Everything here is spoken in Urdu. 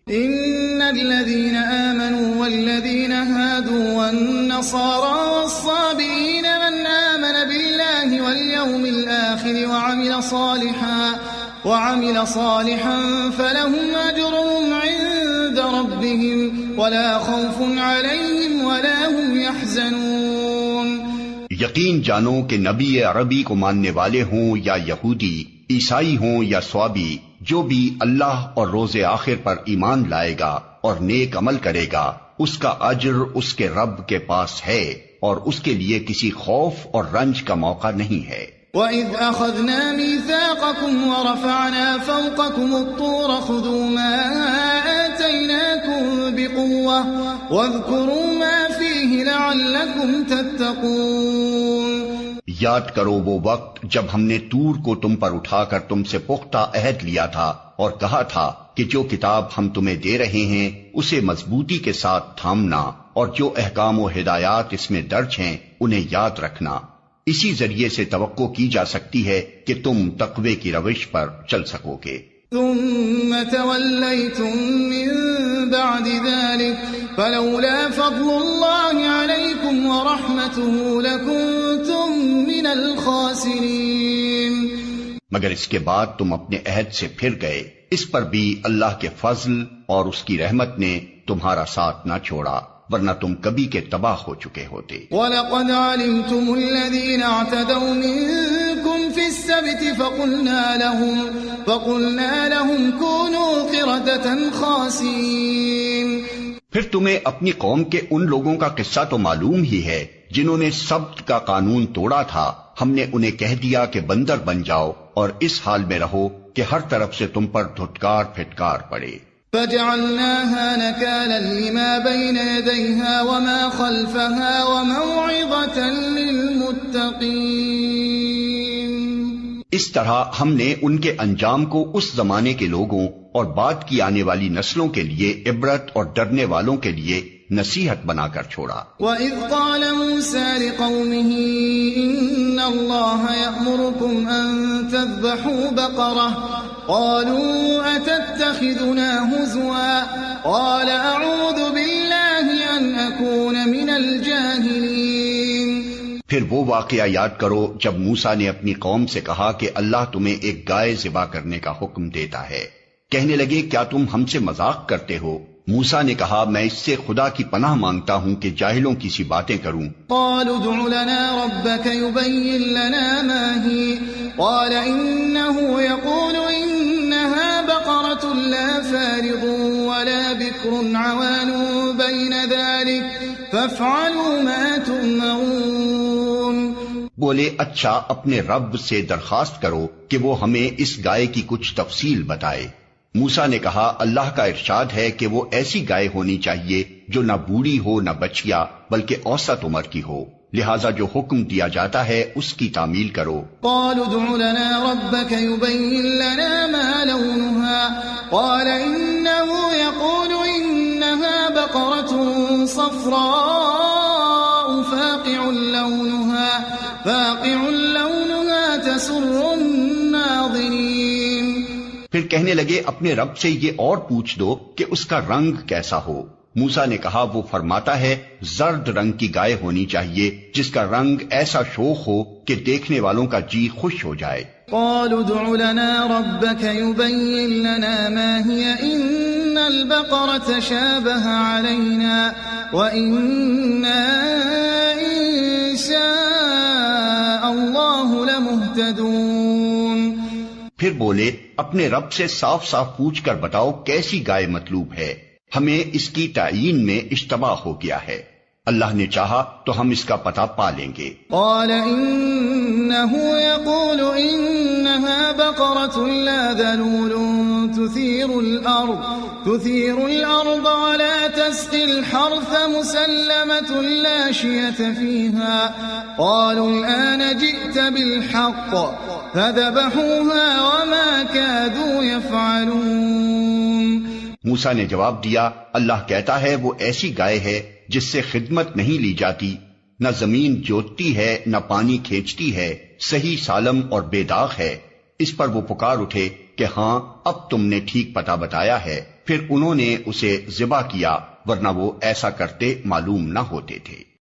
إن الذين آمنوا والذين هادوا والنصارى والصابئين من آمن بالله واليوم الآخر وعمل صالحا فلهم أجرهم عند ربهم ولا خوف عليهم ولا هم يحزنون۔ یقین جانو کہ نبی عربی کو ماننے والے ہوں یا یہودی، عیسائی ہوں یا صابی، جو بھی اللہ اور روز آخر پر ایمان لائے گا اور نیک عمل کرے گا، اس کا اجر اس کے رب کے پاس ہے اور اس کے لیے کسی خوف اور رنج کا موقع نہیں ہے۔ وَإِذْ أَخَذْنَا مِيثَاقَكُمْ وَرَفَعْنَا فَوْقَكُمُ الطُّورَ خُذُوا مَا آتَيْنَاكُمْ بِقُوَّةٍ وَاذْكُرُوا مَا فِيهِ لَعَلَّكُمْ تَتَّقُونَ۔ یاد کرو وہ وقت جب ہم نے طور کو تم پر اٹھا کر تم سے پختہ عہد لیا تھا اور کہا تھا کہ جو کتاب ہم تمہیں دے رہے ہیں اسے مضبوطی کے ساتھ تھامنا اور جو احکام و ہدایات اس میں درج ہیں انہیں یاد رکھنا۔ اسی ذریعے سے توقع کی جا سکتی ہے کہ تم تقوی کی روش پر چل سکو گے۔ ثم توليتم من بعد ذلك فلولا فضل الله عليكم ورحمته لكنتم من الخاسرين۔ مگر اس کے بعد تم اپنے عہد سے پھر گئے، اس پر بھی اللہ کے فضل اور اس کی رحمت نے تمہارا ساتھ نہ چھوڑا، ورنہ تم کبھی کے تباہ ہو چکے ہوتے۔ وَلَقَدْ عَلِمْتُمُ الَّذِينَ اعْتَدَوْا مِنكُمْ فِي السَّبْتِ فَقُلْنَا لَهُمْ كُونُوا قِرَدَةً خَاسِئِينَ۔ پھر تمہیں اپنی قوم کے ان لوگوں کا قصہ تو معلوم ہی ہے جنہوں نے سبت کا قانون توڑا تھا، ہم نے انہیں کہہ دیا کہ بندر بن جاؤ اور اس حال میں رہو کہ ہر طرف سے تم پر دھتکار پھٹکار پڑے۔ فَجَعَلْنَاهَا نَكَالًا لِمَا بَيْنَ يَدَيْهَا وَمَا خَلْفَهَا وَمَوْعِظَةً لِلْمُتَّقِينَ۔ اس طرح ہم نے ان کے انجام کو اس زمانے کے لوگوں اور بعد کی آنے والی نسلوں کے لیے عبرت اور ڈرنے والوں کے لیے نصیحت بنا کر چھوڑا۔ وَإِذْ قَالَ مُوسَىٰ لِقَوْمِهِ إِنَّ اللَّهَ يَأْمُرُكُمْ أَن تَذْبَحُوا بَقَرَةً قَالُوا أَتَتَّخِذُنَا هُزُوًا قَالَ أَعُوذُ بِاللَّهِ أَنْ أَكُونَ مِنَ الْجَاهِلِينَ۔ پھر وہ واقعہ یاد کرو جب موسیٰ نے اپنی قوم سے کہا کہ اللہ تمہیں ایک گائے ذبح کرنے کا حکم دیتا ہے۔ کہنے لگے کیا تم ہم سے مذاق کرتے ہو؟ موسیٰ نے کہا میں اس سے خدا کی پناہ مانگتا ہوں کہ جاہلوں کی سی باتیں کروں۔ قالوا ادع لنا ربك يبين لنا ما هي قال إنه يقول إنها بقرة لا فارض ولا بكر عوان بين ذلك فافعلوا ما تؤمرون۔ بولے اچھا اپنے رب سے درخواست کرو کہ وہ ہمیں اس گائے کی کچھ تفصیل بتائے۔ موسیٰ نے کہا اللہ کا ارشاد ہے کہ وہ ایسی گائے ہونی چاہیے جو نہ بوڑھی ہو نہ بچیا بلکہ اوسط عمر کی ہو، لہٰذا جو حکم دیا جاتا ہے اس کی تعمیل کرو۔ قالوا ادع لنا ربك يبين لنا ما لونها قال إنه يقول إنها بقرة صفراء فاقع لونها تسر الناظرين۔ پھر کہنے لگے اپنے رب سے یہ اور پوچھ دو کہ اس کا رنگ کیسا ہو۔ موسیٰ نے کہا وہ فرماتا ہے زرد رنگ کی گائے ہونی چاہیے جس کا رنگ ایسا شوخ ہو کہ دیکھنے والوں کا جی خوش ہو جائے۔ قالوا ادع لنا ربك يبين لنا ما هي إن البقرة شابه علينا وإنا إن شاء الله لمهتدون۔ پھر بولے اپنے رب سے صاف صاف پوچھ کر بتاؤ کیسی گائے مطلوب ہے، ہمیں اس کی تعیین میں اشتباہ ہو گیا ہے، اللہ نے چاہا تو ہم اس کا پتہ پا لیں گے۔ قال إنه يقول إنها بقرة لا ذلول تثير الأرض ولا تسقي الحرث مسلمة لا شية فيها قالوا الآن جئت بالحق فذبحوها وما كادوا يفعلون۔ موسیٰ نے جواب دیا اللہ کہتا ہے وہ ایسی گائے ہے جس سے خدمت نہیں لی جاتی، نہ زمین جوتتی ہے نہ پانی کھینچتی ہے، صحیح سالم اور بے داغ ہے۔ اس پر وہ پکار اٹھے کہ ہاں اب تم نے ٹھیک پتہ بتایا ہے، پھر انہوں نے اسے ذبح کیا، ورنہ وہ ایسا کرتے معلوم نہ ہوتے تھے۔